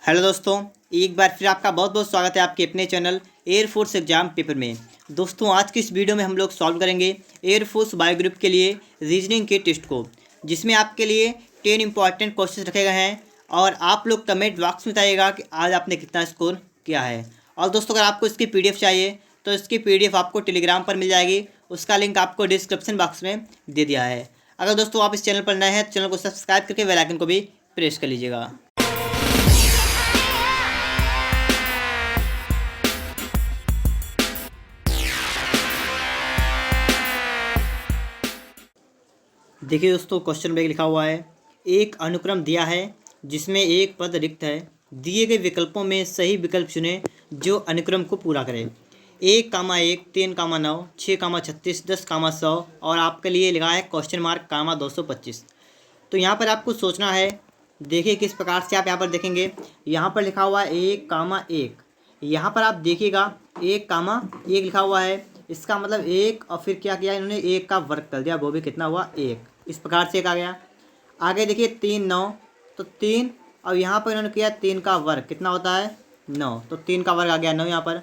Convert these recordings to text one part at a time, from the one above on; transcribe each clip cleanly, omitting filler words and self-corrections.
Hello दोस्तों, एक बार फिर आपका बहुत बहुत स्वागत है आपके अपने चैनल एयरफोर्स एग्जाम पेपर में। दोस्तों, आज की इस वीडियो में हम लोग सॉल्व करेंगे एयरफोर्स बायो ग्रुप के लिए रीजनिंग के टेस्ट को, जिसमें आपके लिए 10 इंपॉर्टेंट क्वेश्चन रखे गए हैं और आप लोग कमेंट बॉक्स में बताइएगा कि आज आपने कितना स्कोर किया है। और दोस्तों, अगर आपको इसकी PDF चाहिए तो इसकी PDF आपको टेलीग्राम पर मिल जाएगी, उसका लिंक आपको डिस्क्रिप्शन बॉक्स में दे दिया है। अगर दोस्तों आप इस चैनल पर नए हैं तो चैनल को सब्सक्राइब करके बेल आइकन को भी प्रेस कर लीजिएगा। देखिए दोस्तों, क्वेश्चन में लिखा हुआ है, एक अनुक्रम दिया है जिसमें एक पद रिक्त है। दिए गए विकल्पों में सही विकल्प चुनें जो अनुक्रम को पूरा करे। 1,1, 3,9, 6,36, 10,100 और आपके लिए लिखा है क्वेश्चन मार्क 225। तो यहाँ पर आपको सोचना है। देखिए किस प्रकार से आप यहाँ पर देखेंगे। यहाँ पर लिखा हुआ है 1,1, यहाँ पर आप देखिएगा 1,1 लिखा हुआ है। इसका मतलब एक और फिर क्या किया इन्होंने, एक का वर्ग कर दिया, वो भी कितना हुआ, एक। इस प्रकार से एक आ गया। आगे देखिए 3, 9, तो 3 और यहाँ पर इन्होंने किया 3 का वर्ग, कितना होता है 9, तो 3 का वर्ग आ गया 9 यहाँ पर।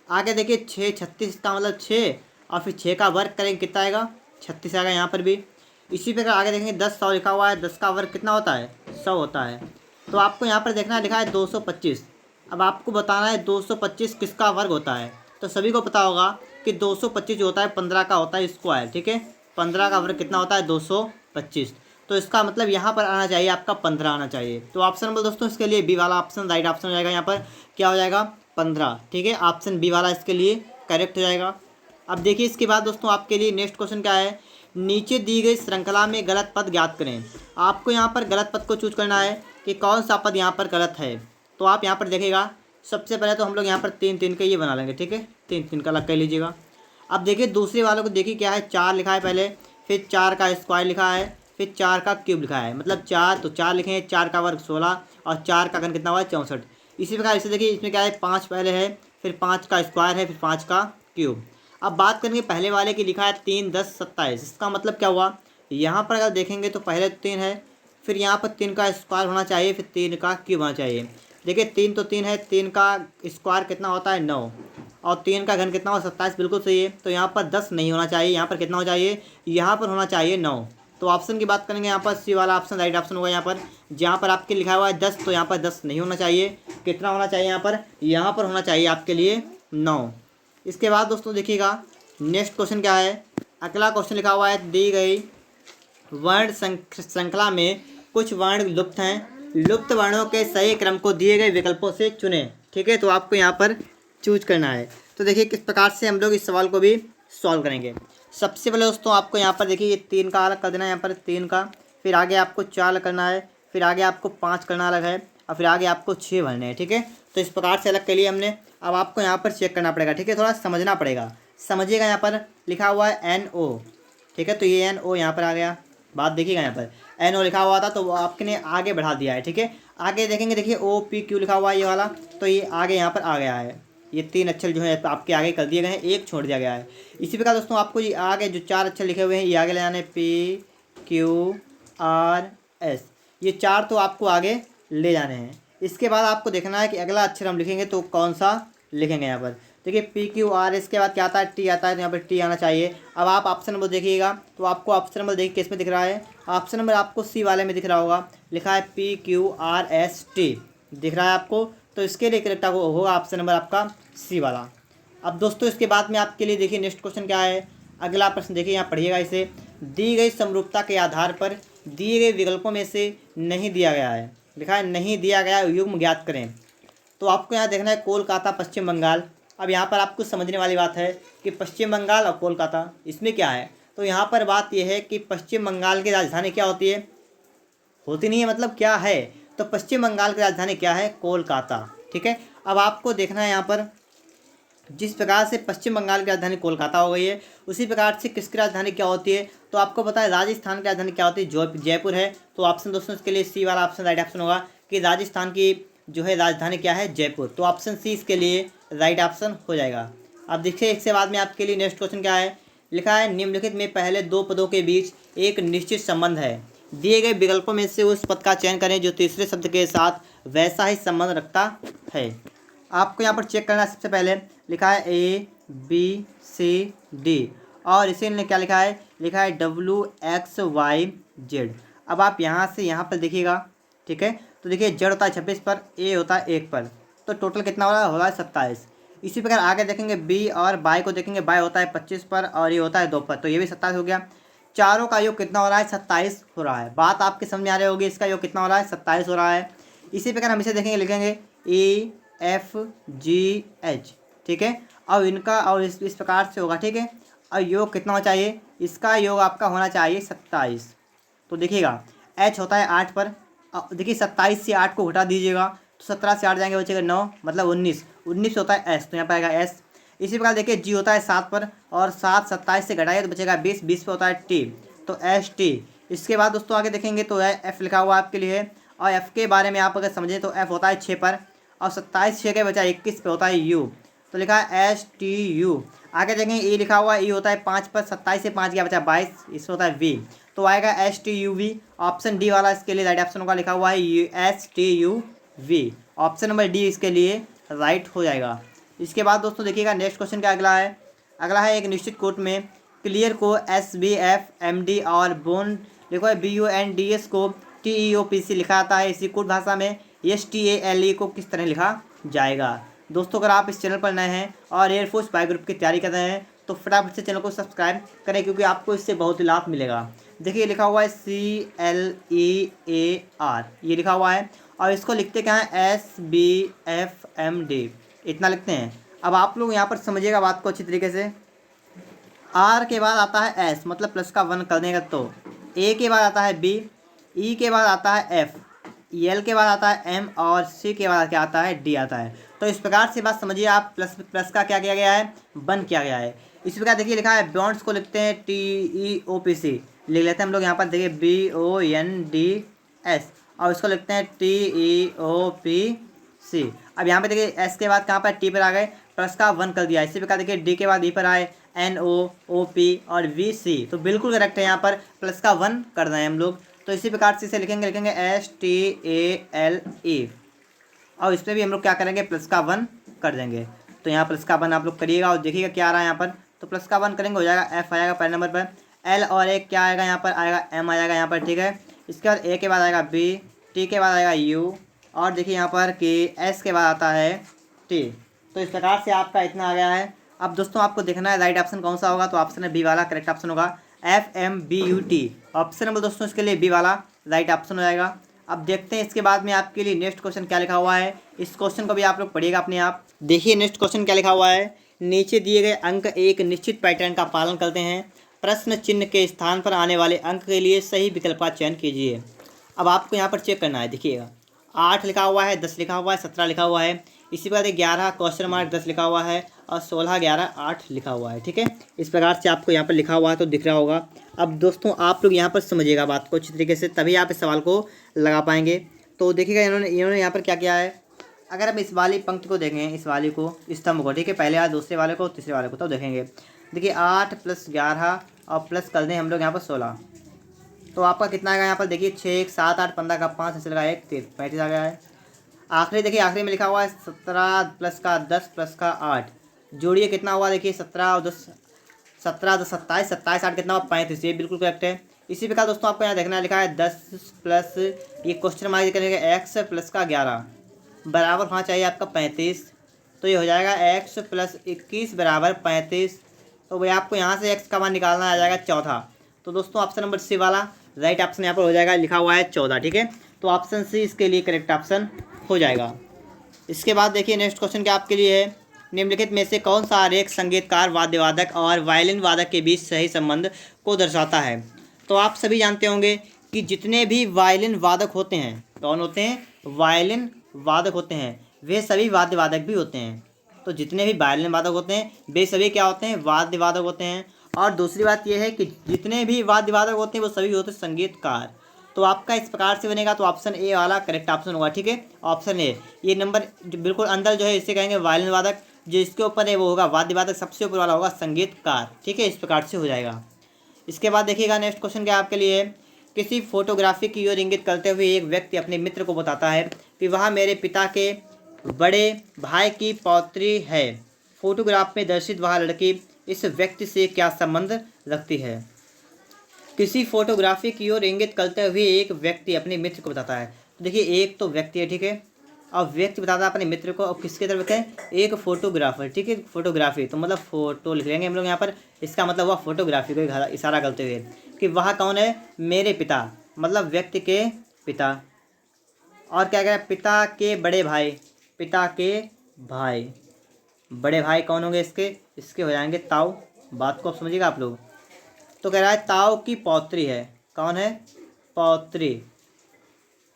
आगे देखिए 6, 36 का मतलब 6 और फिर 6 का वर्ग करेंगे, कितना आएगा 36 आएगा यहाँ पर भी। इसी प्रकार आगे देखेंगे 10, 100 लिखा हुआ है, 10 का वर्ग कितना होता है 100 होता है। तो आपको यहाँ पर देखना है, लिखा है 225। अब आपको बताना है 225 किसका वर्ग होता है। तो सभी को पता होगा कि 225 जो होता है 15 का होता है स्क्वायर, ठीक है। 15 का वर्ग कितना होता है 225। तो इसका मतलब यहाँ पर आना चाहिए आपका 15 आना चाहिए। तो ऑप्शन नंबर दोस्तों इसके लिए बी वाला ऑप्शन राइट ऑप्शन हो जाएगा। यहाँ पर क्या हो जाएगा 15, ठीक है। ऑप्शन बी वाला इसके लिए करेक्ट हो जाएगा। अब देखिए इसके बाद दोस्तों आपके लिए नेक्स्ट क्वेश्चन क्या है, नीचे दी गई श्रृंखला में गलत पद ज्ञात करें। आपको यहाँ पर गलत पद को चूज करना है कि कौन सा पद यहाँ पर गलत है। तो आप यहाँ पर देखिएगा, सबसे पहले तो हम लोग यहाँ पर 3 का ये बना लेंगे, ठीक है। 3 का अलग कर लीजिएगा। अब देखिए दूसरे वालों को देखिए क्या है, 4 लिखा है पहले, फिर 4 का स्क्वायर लिखा है, फिर 4 का क्यूब लिखा है, मतलब 4, तो 4 लिखे हैं, 4 का वर्ग 16 और 4 का घन कितना हुआ है 64। इसी प्रकार इसे देखिए, इसमें क्या है 5 पहले है, फिर 5 का स्क्वायर है, फिर 5 का क्यूब। अब बात करेंगे पहले वाले की, लिखा है 3, 10, 27। इसका मतलब क्या हुआ, यहाँ पर अगर देखेंगे तो पहले 3 है, फिर यहाँ पर 3 का स्क्वायर होना चाहिए, फिर 3 का क्यूब होना चाहिए। देखिए 3 तो 3 है, 3 का स्क्वायर कितना होता है 9 और 3 का घन कितना हो 27, बिल्कुल सही है। तो यहाँ पर 10 नहीं होना चाहिए, यहाँ पर कितना हो चाहिए, यहाँ पर होना चाहिए 9। तो ऑप्शन की बात करेंगे, यहाँ पर सी वाला ऑप्शन राइट ऑप्शन होगा। यहाँ पर जहाँ पर आपके लिखा हुआ है 10, तो यहाँ पर 10 नहीं होना चाहिए, कितना होना चाहिए यहाँ पर होना चाहिए आपके लिए 9। इसके बाद दोस्तों देखिएगा नेक्स्ट क्वेश्चन क्या है। अगला क्वेश्चन लिखा हुआ है, दी गई वर्ण श्रृंखला में कुछ वर्ण लुप्त हैं, लुप्त वर्णों के सही क्रम को दिए गए विकल्पों से चुनें, ठीक है। तो आपको यहाँ पर चूज करना है। तो देखिए किस प्रकार से हम लोग इस सवाल को भी सॉल्व करेंगे। सबसे पहले दोस्तों आपको यहाँ पर देखिए ये 3 का अलग कर देना है, यहाँ पर 3 का, फिर आगे आपको 4 करना है, फिर आगे आपको 5 करना अलग है और फिर आगे आपको 6 भरने हैं, ठीक है। तो इस प्रकार से अलग के लिए हमने। अब आपको यहाँ पर चेक करना पड़ेगा, ठीक है, थोड़ा समझना पड़ेगा। समझिएगा, यहाँ पर लिखा हुआ है NO, ठीक है। तो ये NO यहाँ पर आ गया। बात देखिएगा, यहाँ पर NO लिखा हुआ था तो वो आपने आगे बढ़ा दिया है, ठीक है। आगे देखेंगे, देखिए OPQ लिखा हुआ है ये वाला, तो ये आगे यहाँ पर आ गया है। ये 3 अक्षर जो है आपके आगे कर दिए गए हैं, एक छोड़ दिया गया है। इसी प्रकार दोस्तों आपको ये आगे जो 4 अक्षर लिखे हुए हैं ये आगे ले जाने, PQRS, ये 4 तो आपको आगे ले जाने हैं। इसके बाद आपको देखना है कि अगला अक्षर हम लिखेंगे तो कौन सा लिखेंगे। यहाँ पर देखिए PQRS के बाद क्या आता है, T आता है, तो यहाँ पर T आना चाहिए। अब आप ऑप्शन नंबर देखिएगा, तो आपको ऑप्शन नंबर देखिए किस में दिख रहा है, ऑप्शन नंबर आपको सी वाले में दिख रहा होगा, लिखा है PQRST दिख रहा है आपको। तो इसके लिए करेक्ट होगा ऑप्शन नंबर आपका सी वाला। अब दोस्तों इसके बाद में आपके लिए देखिए नेक्स्ट क्वेश्चन क्या है। अगला प्रश्न देखिए, यहाँ पढ़िएगा इसे। दी गई समरूपता के आधार पर दिए गए विकल्पों में से नहीं दिया गया है, लिखा है नहीं दिया गया युग्म ज्ञात करें। तो आपको यहाँ देखना है कोलकाता, पश्चिम बंगाल। अब यहाँ पर आपको समझने वाली बात है कि पश्चिम बंगाल और कोलकाता, इसमें क्या है। तो यहाँ पर बात यह है कि पश्चिम बंगाल की राजधानी क्या होती है, होती नहीं है, मतलब क्या है। तो पश्चिम बंगाल की राजधानी क्या है, कोलकाता, ठीक है। अब आपको देखना है यहाँ पर, जिस प्रकार से पश्चिम बंगाल की राजधानी कोलकाता हो गई है, उसी प्रकार से किसकी राजधानी क्या होती है। तो आपको पता है राजस्थान की राजधानी क्या होती है, जयपुर है। तो ऑप्शन दोस्तों इसके लिए सी वाला ऑप्शन राइट ऑप्शन होगा कि राजस्थान की जो है राजधानी क्या है, जयपुर। तो ऑप्शन सी इसके लिए राइट ऑप्शन हो जाएगा। अब देखिए इसके बाद में आपके लिए नेक्स्ट क्वेश्चन क्या है, लिखा है निम्नलिखित में पहले 2 पदों के बीच एक निश्चित संबंध है दिए गए विकल्पों में से उस पद का चयन करें जो तीसरे शब्द के साथ वैसा ही संबंध रखता है। आपको यहाँ पर चेक करना है। सबसे पहले लिखा है ABCD और इसी ने क्या लिखा है, लिखा है WXYZ। अब आप यहाँ से यहाँ पर देखिएगा, ठीक है। तो देखिए Z होता है 26 पर, A होता है 1 पर, तो टोटल कितना हो रहा है 27। इसी प्रकार आगे देखेंगे B और Y को देखेंगे, Y होता है 25 पर और ये होता है 2 पर, तो ये भी 27 हो गया। चारों का योग कितना हो रहा है 27 हो रहा है। बात आपकी समझ में आ रही होगी, इसका योग कितना हो रहा है 27 हो रहा है। इसी प्रकार हम इसे देखेंगे, लिखेंगे EFGH, ठीक है। अब इनका और इस प्रकार से होगा, ठीक है। और योग कितना होना चाहिए, इसका योग आपका होना चाहिए 27। तो देखिएगा H होता है 8 पर, देखिए 27 से 8 को घटा दीजिएगा तो 17 से 8 जाएंगे, बचेगा 9, मतलब 19 होता है S, तो यहाँ पर आएगा S। इसी प्रकार देखिए G होता है 7 पर और 7 27 से घटाइए तो बचेगा 20 पे होता है T, तो ST। इसके बाद दोस्तों आगे देखेंगे तो F लिखा हुआ आपके लिए, और F के बारे में आप अगर समझें तो F होता है 6 पर और 27 6 के बचा 21 पे होता है U, तो लिखा है STU। आगे देखेंगे E लिखा हुआ है, E होता है 5 पर, 27 से 5 गया बचा 22, इसमें होता है V, तो आएगा STUV। ऑप्शन डी वाला इसके लिए राइट ऑप्शन होगा, लिखा हुआ है STUV। ऑप्शन नंबर डी इसके लिए राइट हो जाएगा। इसके बाद दोस्तों देखिएगा नेक्स्ट क्वेश्चन क्या अगला है। अगला है एक निश्चित कोर्ट में क्लियर को SBFMD और बोन देखो BUNDS को TEOPC लिखा आता है। इसी कोर्ट भाषा में STALE को किस तरह लिखा जाएगा। दोस्तों अगर आप इस चैनल पर नए हैं और एयरफोर्स बायो ग्रुप की तैयारी कर रहे हैं तो फटाफट से चैनल को सब्सक्राइब करें, क्योंकि आपको इससे बहुत ही लाभ मिलेगा। देखिए लिखा हुआ है CLEAR, ये लिखा हुआ है और इसको लिखते क्या है SBFMD, इतना लिखते हैं। अब आप लोग यहाँ पर समझिएगा बात को अच्छी तरीके से। R के बाद आता है S, मतलब प्लस का 1 कर देगा, तो A के बाद आता है B, E के बाद आता है F, L के बाद आता है M और C के बाद क्या आता है D आता है। तो इस प्रकार से बात समझिए आप, प्लस का क्या किया गया है, 1 किया गया है। इस प्रकार देखिए लिखा है बॉन्ड्स को लिखते हैं TEOPC, लिख लेते हैं हम लोग यहाँ पर, देखिए BONDS और इसको लिखते हैं TEOPC। अब यहाँ पे देखिए S के बाद कहाँ पर T पर आ गए, प्लस का 1 कर दिया। इसी प्रकार देखिए D के बाद E पर आए NOOP और VC, तो बिल्कुल करेक्ट है, यहाँ पर प्लस का 1 कर रहे हैं हम लोग। तो इसी प्रकार से इसे लिखेंगे STALE और इस पर भी हम लोग क्या करेंगे, प्लस का 1 कर देंगे। तो यहाँ प्लस का 1 आप लोग करिएगा और देखिएगा क्या आ रहा है यहाँ पर, तो प्लस का 1 करेंगे हो जाएगा F आएगा पहले नंबर पर, L और एक क्या आएगा यहाँ पर आएगा M आ जाएगा यहाँ पर, ठीक है। इसके बाद A के बाद आएगा B, T के बाद आएगा U और देखिए यहाँ पर कि S के बाद आता है T। तो इस प्रकार से आपका इतना आ गया है। अब दोस्तों आपको देखना है राइट ऑप्शन कौन सा होगा, तो ऑप्शन है बी वाला करेक्ट ऑप्शन होगा, FMBUT। ऑप्शन नंबर दोस्तों इसके लिए बी वाला राइट ऑप्शन हो जाएगा। अब देखते हैं इसके बाद में आपके लिए नेक्स्ट क्वेश्चन क्या लिखा हुआ है। इस क्वेश्चन को भी आप लोग पढ़िएगा अपने आप। देखिए नेक्स्ट क्वेश्चन क्या लिखा हुआ है, नीचे दिए गए अंक एक निश्चित पैटर्न का पालन करते हैं, प्रश्न चिन्ह के स्थान पर आने वाले अंक के लिए सही विकल्प का चयन कीजिए। अब आपको यहाँ पर चेक करना है, देखिएगा 8 लिखा हुआ है, 10 लिखा हुआ है, 17 लिखा हुआ है, इसी प्रकार 11 क्वेश्चन मार्क 10 लिखा हुआ है और 16 11 8 लिखा हुआ है, ठीक है। इस प्रकार से आपको यहाँ पर लिखा हुआ है तो दिख रहा होगा। अब दोस्तों आप लोग यहाँ पर समझिएगा बात को अच्छी तरीके से, तभी आप इस सवाल को लगा पाएंगे। तो देखिएगा इन्होंने यहाँ पर क्या किया है, अगर हम इस वाली पंक्ति को देखें, इस वाली को स्तंभ को, ठीक है, पहले वाले दूसरे वाले को तीसरे वाले को, तो देखेंगे देखिए 8 + 11 और प्लस कर दें हम लोग यहाँ पर 16, तो आपका कितना आएगा यहाँ पर, देखिए 6 1 7 8 15 का 5 ऐसे लगा 1 3 35 आ गया है। आखिरी देखिए आखिरी में लिखा हुआ है 17 + का 10 + का 8, जोड़िए कितना हुआ, देखिए 17 और 10 17 10 27 27 8 कितना हुआ 35, ये बिल्कुल करेक्ट है। इसी प्रकार दोस्तों आपको यहाँ देखना है, लिखा है 10 प्लस ये क्वेश्चन मार्क करेंगे x + का 11 बराबर होना चाहिए आपका 35, तो ये हो जाएगा x + 21 बराबर 35। तो भाई आपको यहाँ से x का मान निकालना आ जाएगा 14। तो दोस्तों ऑप्शन नंबर सी वाला राइट ऑप्शन यहाँ पर हो जाएगा, लिखा हुआ है 14, ठीक है। तो ऑप्शन सी इसके लिए करेक्ट ऑप्शन हो जाएगा। इसके बाद देखिए नेक्स्ट क्वेश्चन क्या आपके लिए है, निम्नलिखित में से कौन सा आरेख संगीतकार वाद्यवादक और वायलिन वादक के बीच सही संबंध को दर्शाता है। तो आप सभी जानते होंगे कि जितने भी वायलिन वादक होते हैं, कौन होते हैं, वायलिन वादक होते हैं, वे सभी वाद्यवादक भी होते हैं। तो जितने भी वायलिन वादक होते हैं वे सभी क्या होते हैं, वाद्यवादक होते हैं। और दूसरी बात यह है कि जितने भी वाद्यवादक होते हैं वो सभी होते हैं संगीतकार। तो आपका इस प्रकार से बनेगा, तो ऑप्शन ए वाला करेक्ट ऑप्शन होगा, ठीक है। ऑप्शन ए, ये नंबर बिल्कुल अंदर जो है इसे कहेंगे वायलिन वादक, जो इसके ऊपर है वो होगा वाद्यवादक, सबसे ऊपर वाला होगा संगीतकार, ठीक है। इस प्रकार से हो जाएगा। इसके बाद देखिएगा नेक्स्ट क्वेश्चन क्या आपके लिए, किसी फोटोग्राफी की ओर इंगित करते हुए एक व्यक्ति अपने मित्र को बताता है कि वह मेरे पिता के बड़े भाई की पौत्री है। फोटोग्राफ में दर्शित वह लड़की इस व्यक्ति से क्या संबंध रखती है? किसी फोटोग्राफी की ओर इंगित करते हुए एक व्यक्ति अपने मित्र को बताता है। तो देखिए एक तो व्यक्ति है, ठीक है, अब व्यक्ति बताता है अपने मित्र को, अब किसके तरफ है? एक फोटोग्राफर, ठीक है, फोटोग्राफी तो मतलब फोटो लिख लेंगे हम लोग यहाँ पर। इसका मतलब हुआ फोटोग्राफी को इशारा करते हुए कि वह कौन है? मेरे पिता, मतलब व्यक्ति के पिता। और क्या कह रहा है? पिता के बड़े भाई, पिता के भाई, बड़े भाई कौन होंगे इसके? इसके हो जाएंगे ताऊ। बात को अब समझिएगा आप लोग। तो कह रहा है ताऊ की पौत्री है। कौन है? पौत्री।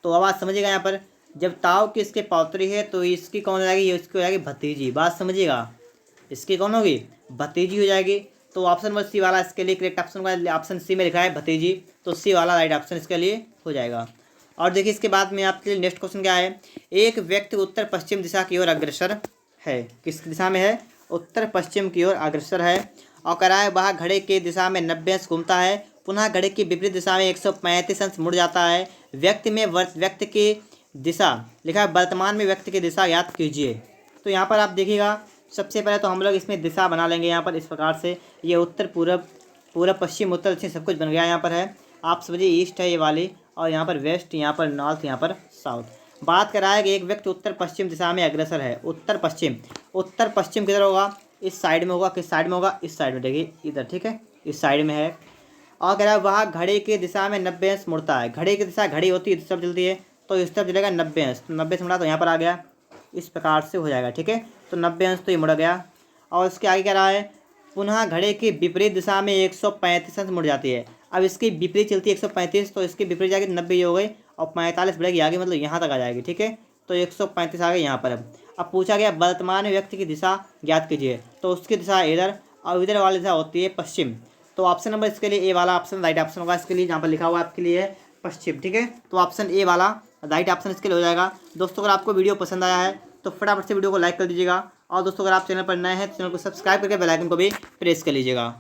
तो अब बात समझिएगा यहाँ पर, जब ताऊ की इसके पौत्री है तो इसकी कौन हो जाएगी? ये इसकी हो जाएगी भतीजी। बात समझिएगा, इसकी कौन होगी? भतीजी हो जाएगी। तो ऑप्शन नंबर सी वाला इसके लिए करेक्ट ऑप्शन होगा। ऑप्शन सी में लिखा है भतीजी, तो सी वाला राइट ऑप्शन इसके लिए हो जाएगा। और देखिए इसके बाद में आपके लिए नेक्स्ट क्वेश्चन क्या है? एक व्यक्ति उत्तर पश्चिम दिशा की ओर अग्रसर है। किस दिशा में है? उत्तर पश्चिम की ओर अग्रसर है। और कह रहा है वह घड़े की दिशा में 90 अंश घूमता है, पुनः घड़े की विपरीत दिशा में 135 अंश मुड़ जाता है। व्यक्ति की दिशा लिखा है, वर्तमान में व्यक्ति की दिशा याद कीजिए। तो यहाँ पर आप देखिएगा, सबसे पहले तो हम लोग इसमें दिशा बना लेंगे यहाँ पर इस प्रकार से। ये उत्तर पूरब पश्चिम उत्तर दक्षिण सब कुछ बन गया यहाँ पर है। आप समझिए ईस्ट है ये वाली, और यहाँ पर वेस्ट, यहाँ पर नॉर्थ, यहाँ पर साउथ। बात कर रहा है कि एक व्यक्ति उत्तर पश्चिम दिशा में अग्रसर है। उत्तर पश्चिम किधर होगा? इस साइड में होगा। किस साइड में होगा? इस साइड में, देखिए इधर, ठीक है, इस साइड में है। और कह रहा है वह घड़ी की दिशा में 90 अंश मुड़ता है। घड़ी की दिशा, घड़ी होती है इस तरफ चलती है, तो इस तरफ चलेगा 90 अंश। 90 से मुड़ा तो यहाँ पर आ गया, इस प्रकार से हो जाएगा, ठीक है। तो 90 अंश तो ये मुड़ गया। और इसके आगे कह रहा है पुनः घड़े की विपरीत दिशा में 135 अंश मुड़ जाती है। अब इसकी विपरीत चलती है 135, तो इसकी विपरीत जाएगी 90 हो गई, और 45 बढ़ेगी आगे, मतलब यहाँ तक आ जाएगी, ठीक है। तो 135 आ गई यहाँ पर। अब पूछा गया वर्तमान में व्यक्ति की दिशा ज्ञात कीजिए, तो उसकी दिशा इधर, और इधर वाली दिशा होती है पश्चिम। तो ऑप्शन नंबर इसके लिए ए वाला ऑप्शन राइट ऑप्शन होगा इसके लिए, जहाँ पर लिखा हुआ है आपके लिए पश्चिम, ठीक है। तो ऑप्शन ए वाला राइट ऑप्शन इसके लिए हो जाएगा। दोस्तों अगर आपको वीडियो पसंद आया है तो फटाफट से वीडियो को लाइक कर दीजिएगा, और दोस्तों अगर आप चैनल पर नए हैं तो चैनल को सब्सक्राइब करके बेल आइकन को भी प्रेस कर लीजिएगा।